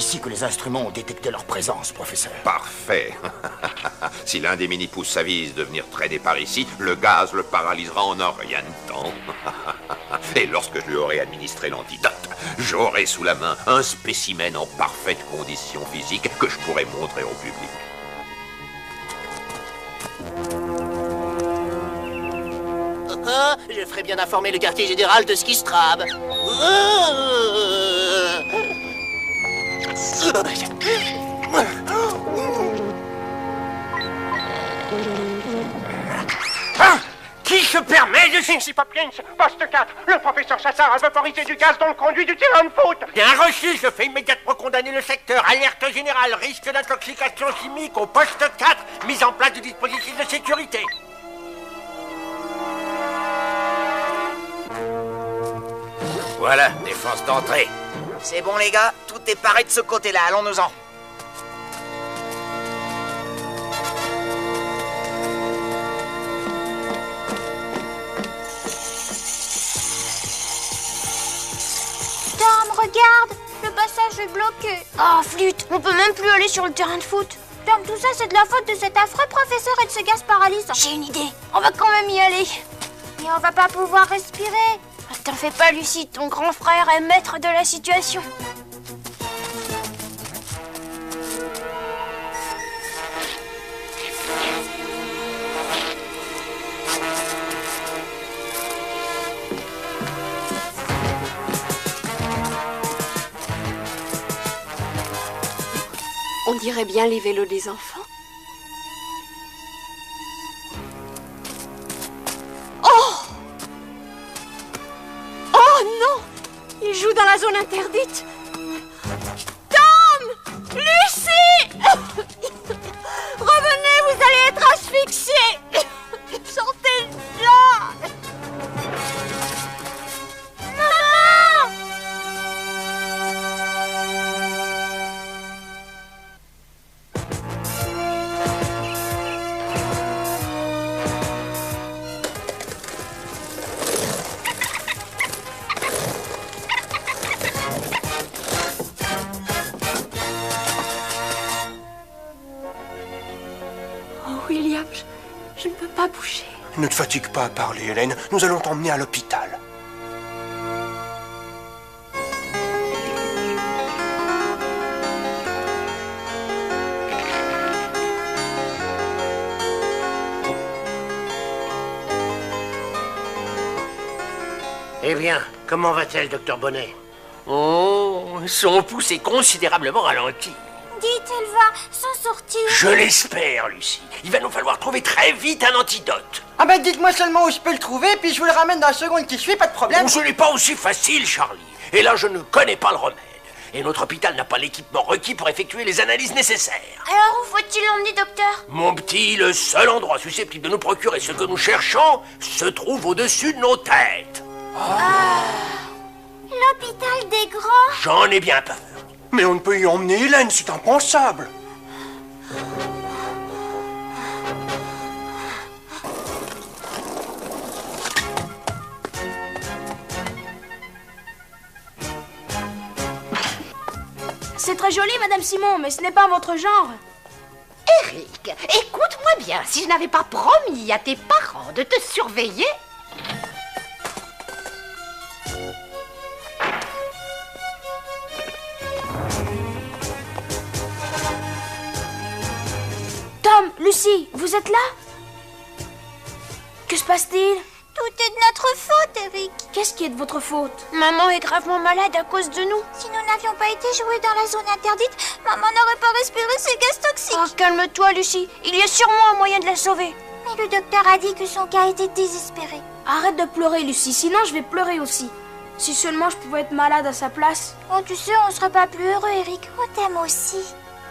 ici que les instruments ont détecté leur présence, professeur. Parfait. Si l'un des mini-pousses s'avise de venir traîner par ici, le gaz le paralysera en un rien de temps. Et lorsque je lui aurai administré l'antidote, j'aurai sous la main un spécimen en parfaite condition physique que je pourrai montrer au public. Je ferai bien informer le quartier général de ce qui se trame. Qui se permet de... Ici Poppins, poste 4. Le professeur Chassard a vaporisé du gaz dans le conduit du terrain de foot. Bien reçu, je fais immédiatement condamner le secteur. Alerte générale, risque d'intoxication chimique au poste 4. Mise en place du dispositif de sécurité. Voilà, défense d'entrée. C'est bon les gars, tout est paré de ce côté-là, allons-nous-en. Tom, regarde, le passage est bloqué. Oh, flûte, on peut même plus aller sur le terrain de foot. Tom, tout ça c'est de la faute de cet affreux professeur et de ce gaz paralysant. J'ai une idée, on va quand même y aller. Mais on va pas pouvoir respirer. T'en fais pas, Lucie, ton grand frère est maître de la situation. On dirait bien les vélos des enfants. Il joue dans la zone interdite. Tom! Lucie! Revenez, vous allez être asphyxiés! Sortez-la! Maman! William, je ne peux pas bouger. Ne te fatigue pas à parler, Hélène. Nous allons t'emmener à l'hôpital. Eh bien, comment va-t-elle, docteur Bonnet? Oh, son pouls est considérablement ralenti. Dites, elle va s'en sortir. Je l'espère, Lucie. Il va nous falloir trouver très vite un antidote. Ah ben dites-moi seulement où je peux le trouver, puis je vous le ramène dans la seconde qui suit, pas de problème. Bon, ce n'est pas aussi facile, Charlie. Et là, je ne connais pas le remède. Et notre hôpital n'a pas l'équipement requis pour effectuer les analyses nécessaires. Alors où faut-il l'emmener, docteur? Mon petit, le seul endroit susceptible de nous procurer ce que nous cherchons se trouve au-dessus de nos têtes. L'hôpital des grands? J'en ai bien peur. Mais on ne peut y emmener Hélène, c'est impensable. C'est très joli, Madame Simon, mais ce n'est pas votre genre. Eric, écoute-moi bien. Si je n'avais pas promis à tes parents de te surveiller... Tom, Lucie, vous êtes là? Que se passe-t-il? Tout est de notre faute, Eric. Qu'est-ce qui est de votre faute? Maman est gravement malade à cause de nous. Si nous n'avions pas été joués dans la zone interdite, maman n'aurait pas respiré ces gaz toxiques. Oh, calme-toi, Lucie. Il y a sûrement un moyen de la sauver. Mais le docteur a dit que son cas était désespéré. Arrête de pleurer, Lucie, sinon je vais pleurer aussi. Si seulement je pouvais être malade à sa place. Oh, tu sais, on serait pas plus heureux, Eric. On t'aime aussi.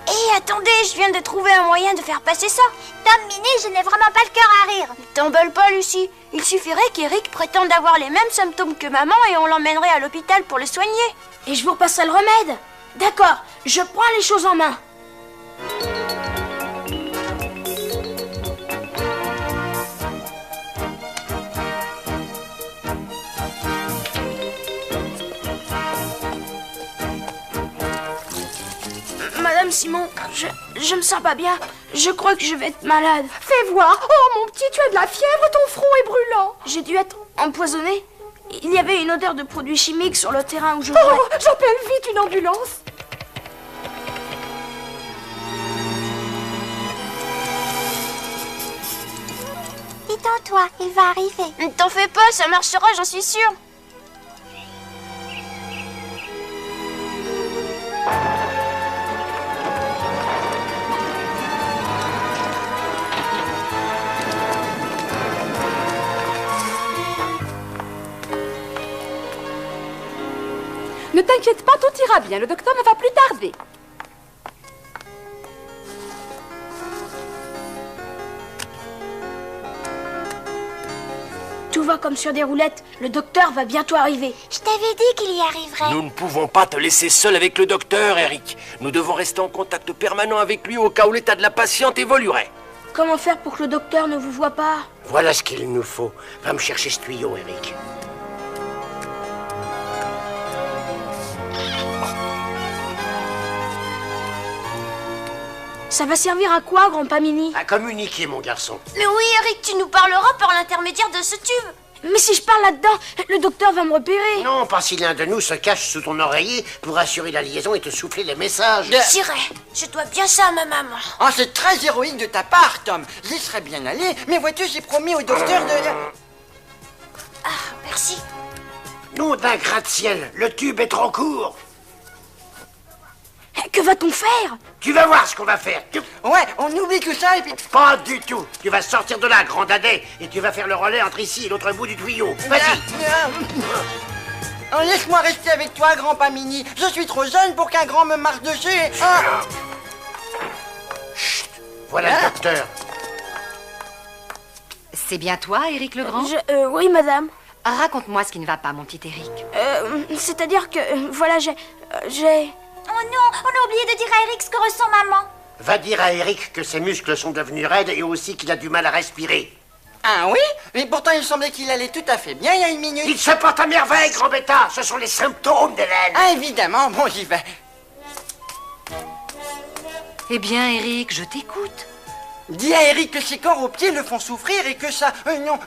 Hé, attendez, je viens de trouver un moyen de faire passer ça. Tom Minet, je n'ai vraiment pas le cœur à rire. Ne t'emballe pas, Lucie. Il suffirait qu'Eric prétende avoir les mêmes symptômes que maman et on l'emmènerait à l'hôpital pour le soigner. Et je vous repasserai le remède. D'accord, je prends les choses en main. Madame Simon, je me sens pas bien. Je crois que je vais être malade. Fais voir. Oh, mon petit, tu as de la fièvre, ton front est brûlant. J'ai dû être empoisonnée. Il y avait une odeur de produits chimiques sur le terrain où je jouais. Oh, j'appelle vite une ambulance. Détends-toi, il va arriver. T'en fais pas, ça marchera, j'en suis sûre. Ne t'inquiète pas, tout ira bien. Le docteur ne va plus tarder. Tout va comme sur des roulettes. Le docteur va bientôt arriver. Je t'avais dit qu'il y arriverait. Nous ne pouvons pas te laisser seul avec le docteur, Eric. Nous devons rester en contact permanent avec lui au cas où l'état de la patiente évoluerait. Comment faire pour que le docteur ne vous voie pas? Voilà ce qu'il nous faut. Va me chercher ce tuyau, Eric. Ça va servir à quoi, grand Pamini? À communiquer, mon garçon. Mais oui, Eric, tu nous parleras par l'intermédiaire de ce tube. Mais si je parle là-dedans, le docteur va me repérer. Non, pas si l'un de nous se cache sous ton oreiller pour assurer la liaison et te souffler les messages. J'irai. Je dois bien ça à ma maman. Oh, c'est très héroïque de ta part, Tom. J'y serais bien allé, mais vois-tu, j'ai promis au docteur de... Ah, merci. Nom d'un gratte-ciel, le tube est trop court. Que va-t-on faire? Tu vas voir ce qu'on va faire. Ouais, on oublie tout ça et puis... Pas du tout. Tu vas sortir de là, grand dadais, et tu vas faire le relais entre ici et l'autre bout du tuyau. Vas-y. Oh, laisse-moi rester avec toi, grand Pamini. Je suis trop jeune pour qu'un grand me marche dessus. Ah. Chut. Voilà le docteur. C'est bien toi, Eric Legrand? Oui, madame. Raconte-moi ce qui ne va pas, mon petit Eric. C'est-à-dire que, voilà, j'ai... Oh non, on a oublié de dire à Eric ce que ressent maman. Va dire à Eric que ses muscles sont devenus raides et aussi qu'il a du mal à respirer. Ah oui? Mais pourtant, il semblait qu'il allait tout à fait bien il y a une minute. Il se porte à merveille, grand bêta. Ce sont les symptômes de l'aile. Ah, évidemment. Bon, j'y vais. Eh bien, Eric, je t'écoute. Dis à Eric que ses corps aux pieds le font souffrir et que ça... non,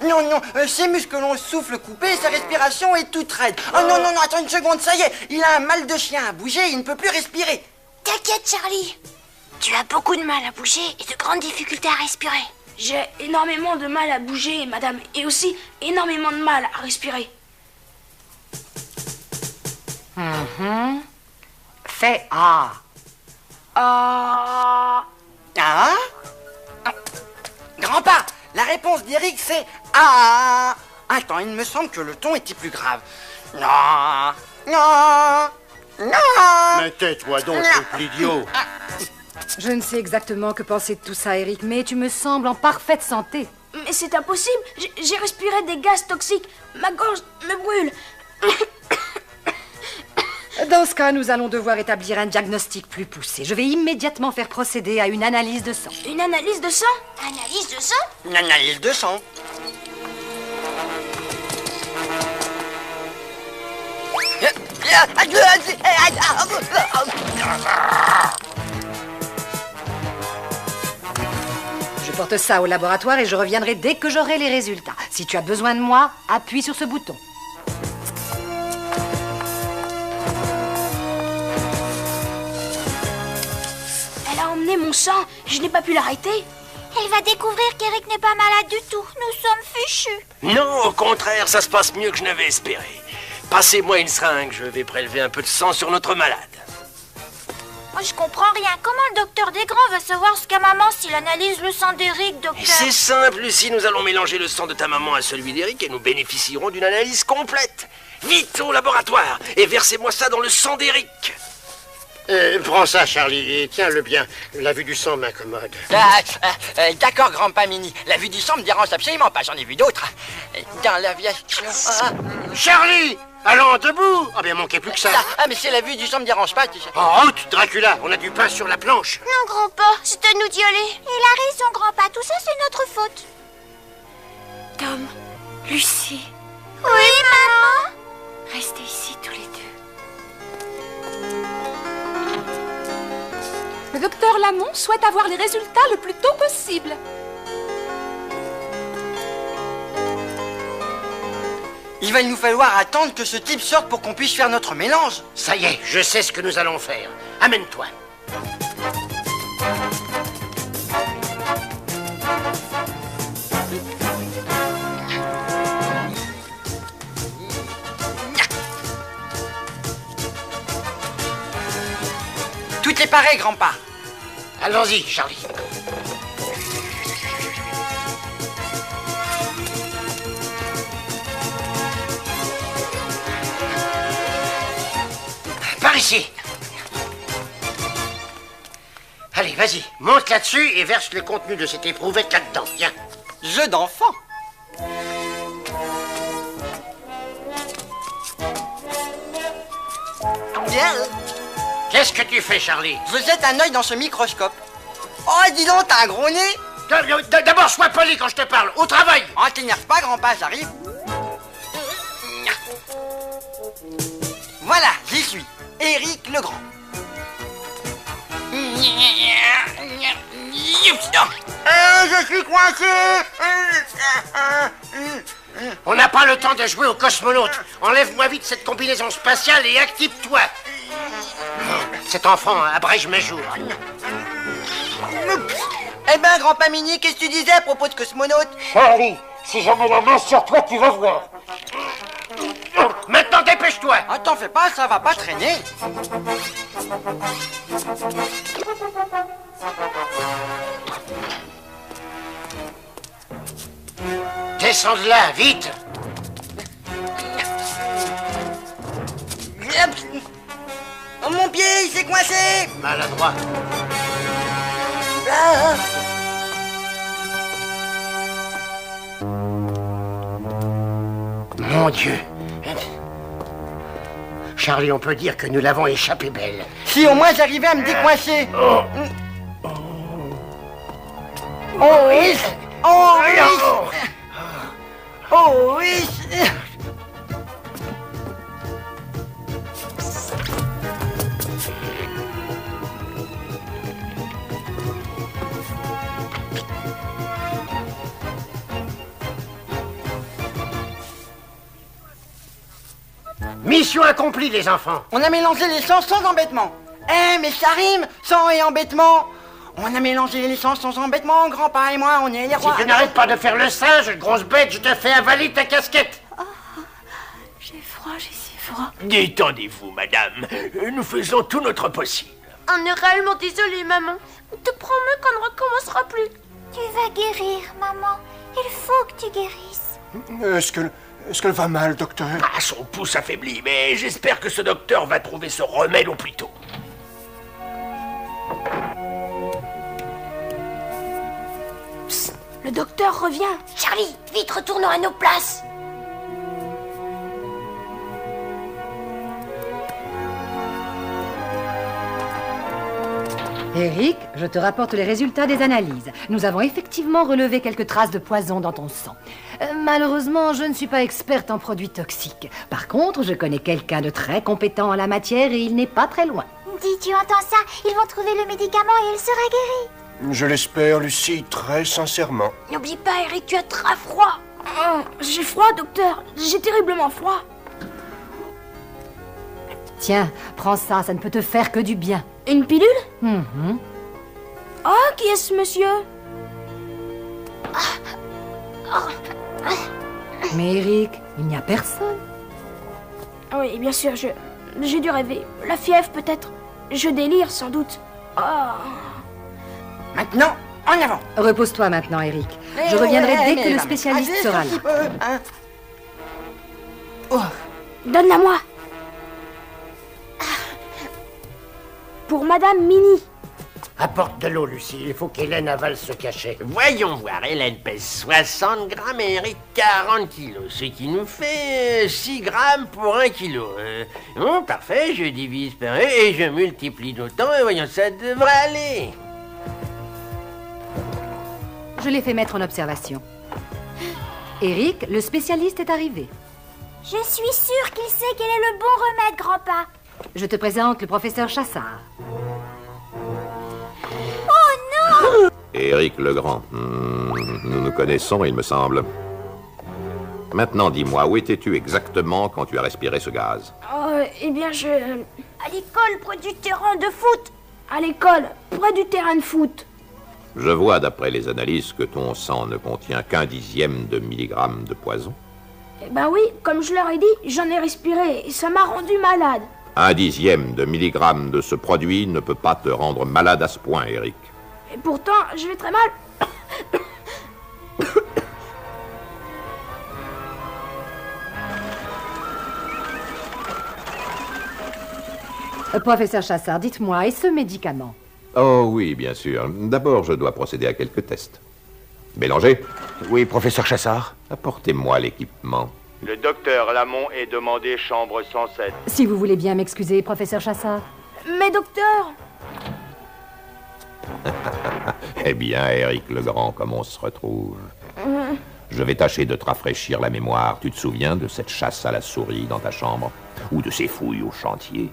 ses muscles ont le souffle coupé, sa respiration est toute raide. Oh non, attends une seconde, ça y est, il a un mal de chien à bouger, il ne peut plus respirer. T'inquiète, Charlie. Tu as beaucoup de mal à bouger et de grandes difficultés à respirer. J'ai énormément de mal à bouger, madame, et aussi énormément de mal à respirer. Fais A. Ah. Grand-pa, la réponse d'Eric c'est ah. Attends, il me semble que le ton était plus grave. Non. Mais tais-toi donc, c'est idiot. Je ne sais exactement que penser de tout ça, Eric, mais tu me sembles en parfaite santé. Mais c'est impossible. J'ai respiré des gaz toxiques. Ma gorge me brûle. Dans ce cas, nous allons devoir établir un diagnostic plus poussé. Je vais immédiatement faire procéder à une analyse de sang. Une analyse de sang? Analyse de sang? Une analyse de sang. Je porte ça au laboratoire et je reviendrai dès que j'aurai les résultats. Si tu as besoin de moi, appuie sur ce bouton. Elle a emmené mon sang. Je n'ai pas pu l'arrêter. Elle va découvrir qu'Eric n'est pas malade du tout. Nous sommes fichus. Non, au contraire, ça se passe mieux que je n'avais espéré. Passez-moi une seringue, je vais prélever un peu de sang sur notre malade. Moi, je comprends rien. Comment le docteur Desgrands va savoir ce qu'a maman s'il analyse le sang d'Eric, docteur? C'est simple, Lucie, nous allons mélanger le sang de ta maman à celui d'Eric et nous bénéficierons d'une analyse complète. Vite au laboratoire et versez-moi ça dans le sang d'Eric. Prends ça, Charlie, et tiens-le bien. La vue du sang m'incommode. D'accord, grand Pamini. La vue du sang me dérange absolument pas. J'en ai vu d'autres. Dans l'aviation... Charlie! Allons, debout! Ah bien, manquez plus que ça. Ah, mais c'est la vue du sang me dérange pas, tu sais. En route, Dracula! On a du pain sur la planche. Non, grand-pa, c'est à nous d'y aller. Il a raison, grand-pa. Tout ça, c'est notre faute. Tom, Lucie, Oui, maman? restez ici tous les deux. Le docteur Lamont souhaite avoir les résultats le plus tôt possible. Il va nous falloir attendre que ce type sorte pour qu'on puisse faire notre mélange. Ça y est, je sais ce que nous allons faire. Amène-toi. Tout est pareil, grand-pa. Allons-y, Charlie. Par ici. Allez, vas-y, monte là-dessus et verse le contenu de cette éprouvette là-dedans. Viens. Jeu d'enfant. Bien. Qu'est-ce que tu fais, Charlie? Je jette un œil dans ce microscope. Oh, dis donc, t'as un gros nez. D'abord, sois poli quand je te parle. Au travail. Oh, t'énerve pas, grand-pa, j'arrive. Voilà, j'y suis. Éric Legrand. Je suis coincé. On n'a pas le temps de jouer au cosmonaute. Enlève-moi vite cette combinaison spatiale et active-toi. Cet enfant abrège mes jours. Eh ben, grand-pa Mini, qu'est-ce que tu disais à propos de cosmonaute? Charlie, si j'en mets la main sur toi, tu vas voir. Maintenant, dépêche-toi. Ah, t'en fais pas, ça va pas traîner. Descends de là, vite. Oh, mon pied, il s'est coincé. Maladroit. Ah. Mon Dieu. Charlie, on peut dire que nous l'avons échappé belle. Si au moins j'arrivais à me décoincer. Oh oui. Oh oui. Oh oui. Mission accomplie, les enfants. On a mélangé les sangs sans embêtement. Eh, mais ça rime, sang et embêtement. On a mélangé les sangs sans embêtement, grand-pa et moi, on est les rois. Si tu n'arrêtes pas de faire le singe, grosse bête, je te fais avaler ta casquette. Oh, j'ai froid, j'ai si froid. Détendez-vous, madame. Nous faisons tout notre possible. On est réellement désolé, maman. On te promet qu'on ne recommencera plus. Tu vas guérir, maman. Il faut que tu guérisses. Est-ce qu'elle va mal, docteur? Ah, son pouce affaibli, mais j'espère que ce docteur va trouver ce remède au plus tôt. Psst, le docteur revient. Charlie, vite, retournons à nos places. Eric, je te rapporte les résultats des analyses. Nous avons effectivement relevé quelques traces de poison dans ton sang. Malheureusement, je ne suis pas experte en produits toxiques. Par contre, je connais quelqu'un de très compétent en la matière et il n'est pas très loin. Dis, tu entends ça? Ils vont trouver le médicament et elle sera guérie. Je l'espère, Lucie, très sincèrement. N'oublie pas, Eric, tu as très froid. Oh, j'ai froid, docteur. J'ai terriblement froid. Tiens, prends ça, ça ne peut te faire que du bien. Une pilule? Oh, Qui est ce monsieur? Mais Eric, il n'y a personne. Oui, bien sûr, j'ai dû rêver. La fièvre, peut-être. Je délire, sans doute. Oh. Maintenant, en avant. Repose-toi maintenant, Eric. Je reviendrai dès que le spécialiste sera là. Oh. Donne-la-moi. Pour Madame Mini. Apporte de l'eau, Lucie. Il faut qu'Hélène avale ce cachet. Voyons voir, Hélène pèse 60 grammes et Eric 40 kilos, ce qui nous fait 6 grammes pour 1 kilo. Bon, parfait, je divise par 1 et je multiplie d'autant et voyons, ça devrait aller. Je l'ai fait mettre en observation. Eric, le spécialiste est arrivé. je suis sûre qu'il sait quel est le bon remède, grand-pa. Je te présente le professeur Chassard. Éric Legrand. Nous nous connaissons, il me semble. Maintenant, dis-moi, où étais-tu exactement quand tu as respiré ce gaz? Eh bien, je... À l'école, près du terrain de foot. À l'école, près du terrain de foot. Je vois, d'après les analyses, que ton sang ne contient qu'un dixième de milligramme de poison. Eh ben oui, comme je leur ai dit, j'en ai respiré et ça m'a rendu malade. Un dixième de milligramme de ce produit ne peut pas te rendre malade à ce point, Éric. Et pourtant, je vais très mal. Professeur Chassard, dites-moi, et ce médicament? Oh oui, bien sûr. D'abord, je dois procéder à quelques tests. Bélanger? Oui, professeur Chassard? Apportez-moi l'équipement. Le docteur Lamont est demandé chambre 107. Si vous voulez bien m'excuser, professeur Chassard. Mais docteur... Eh bien, Éric Legrand, comme on se retrouve. Je vais tâcher de te rafraîchir la mémoire. Tu te souviens de cette chasse à la souris dans ta chambre? Ou de ces fouilles au chantier?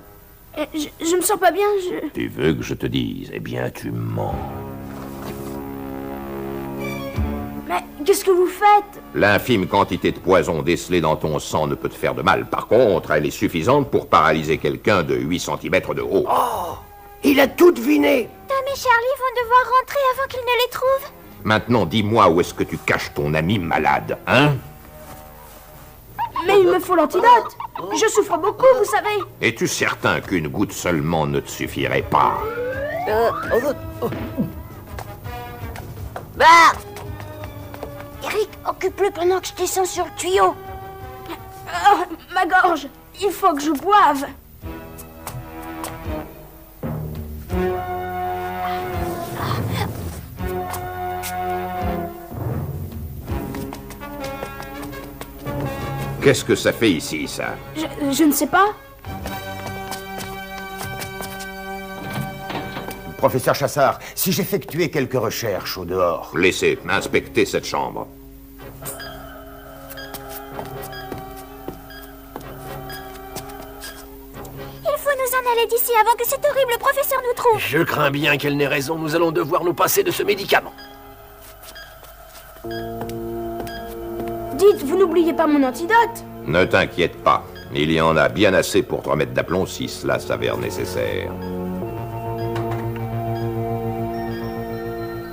Je me sens pas bien, Tu veux que je te dise? Eh bien, tu mens. Mais qu'est-ce que vous faites? L'infime quantité de poison décelé dans ton sang ne peut te faire de mal. Par contre, elle est suffisante pour paralyser quelqu'un de 8 cm de haut. Oh! Il a tout deviné! Tom et Charlie vont devoir rentrer avant qu'ils ne les trouvent. Maintenant, dis-moi où est-ce que tu caches ton ami malade, hein? Mais il me faut l'antidote. Je souffre beaucoup, vous savez. Es-tu certain qu'une goutte seulement ne te suffirait pas? Bah Eric, occupe-le pendant que je descends sur le tuyau. Ma gorge, il faut que je boive. Qu'est-ce que ça fait ici, ça? Je ne sais pas. Professeur Chassard, si j'effectuais quelques recherches au dehors... Laissez inspecter cette chambre. Il faut nous en aller d'ici avant que cet horrible professeur nous trouve. Je crains bien qu'elle n'ait raison. Nous allons devoir nous passer de ce médicament. Dites, vous n'oubliez pas mon antidote? Ne t'inquiète pas. Il y en a bien assez pour te remettre d'aplomb si cela s'avère nécessaire.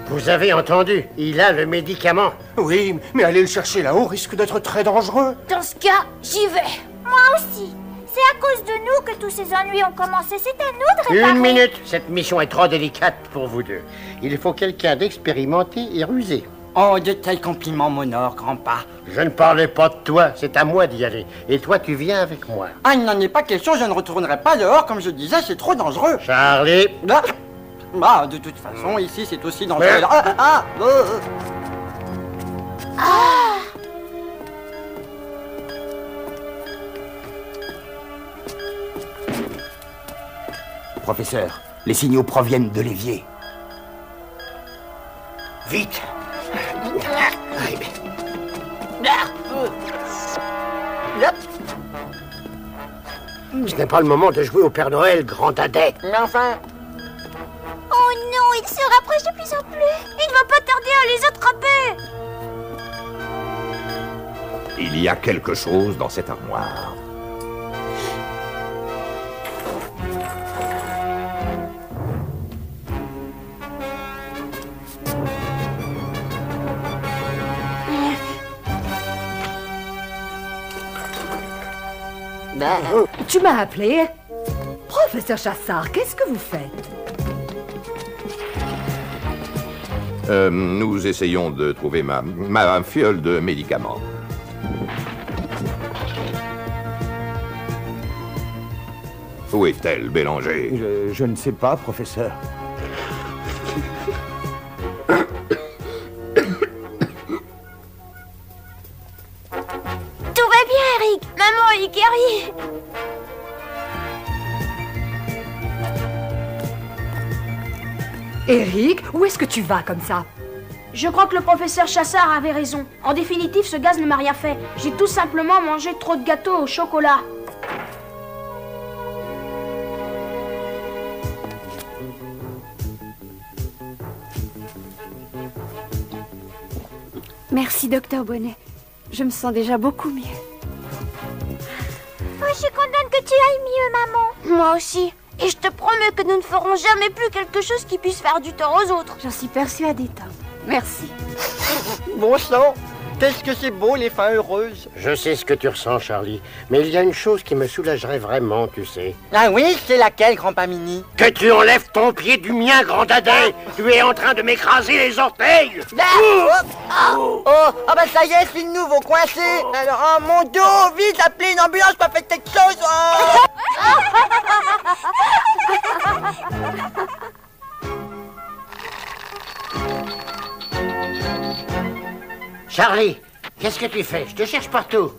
Vous avez entendu, il a le médicament. Oui, mais aller le chercher là-haut risque d'être très dangereux. Dans ce cas, j'y vais. Moi aussi. C'est à cause de nous que tous ces ennuis ont commencé. C'est à nous de réparer. Une minute, cette mission est trop délicate pour vous deux. Il faut quelqu'un d'expérimenté et rusé. Oh, de tels compliments m'honorent, grand-pa. Je ne parlais pas de toi, c'est à moi d'y aller. Et toi, tu viens avec moi. Ah, il n'en est pas question, je ne retournerai pas dehors, comme je disais, c'est trop dangereux. Charlie. Bah, de toute façon, ici, c'est aussi dangereux. Professeur, les signaux proviennent de l'évier. Vite. Ce n'est pas le moment de jouer au Père Noël, grand dadais. Mais enfin... Oh non, il se rapproche de plus en plus. Il ne va pas tarder à les attraper. Il y a quelque chose dans cette armoire. Tu m'as appelé? Professeur Chassard, qu'est-ce que vous faites? Nous essayons de trouver ma fiole de médicaments. Où est-elle, Bélanger? Je ne sais pas, professeur. Tout va bien, Eric. Maman est guerrier. Eric, où est-ce que tu vas comme ça? Je crois que le professeur Chassard avait raison. En définitive, ce gaz ne m'a rien fait. J'ai tout simplement mangé trop de gâteaux au chocolat. Merci, docteur Bonnet. Je me sens déjà beaucoup mieux. Oh, je suis contente que tu ailles mieux, maman. Moi aussi. Et je te promets que nous ne ferons jamais plus quelque chose qui puisse faire du tort aux autres. J'en suis persuadée, Tom. Merci. Bon sang, qu'est-ce que c'est beau les fins heureuses. Je sais ce que tu ressens, Charlie, mais il y a une chose qui me soulagerait vraiment, tu sais. Ah oui, c'est laquelle, grand-papa Mini? Que tu enlèves ton pied du mien, grand dadin. Tu es en train de m'écraser les orteils. Ah bah ça y est, c'est le nouveau coincé. Alors, oh mon dos, vite, appelez une ambulance, pas fait quelque chose. Charlie, qu'est-ce que tu fais? Je te cherche partout.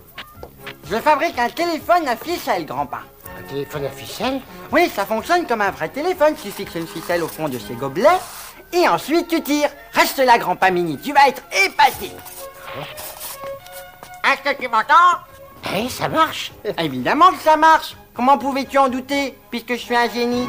Je fabrique un téléphone à ficelle, grand-papa. Un téléphone à ficelle? Oui, ça fonctionne comme un vrai téléphone. Tu fixes une ficelle au fond de ces gobelets et ensuite tu tires. Reste là, grand-papa Mini, tu vas être épaté. Est-ce que tu m'entends? Eh, ça marche. Évidemment que ça marche. Comment pouvais-tu en douter, puisque je suis un génie?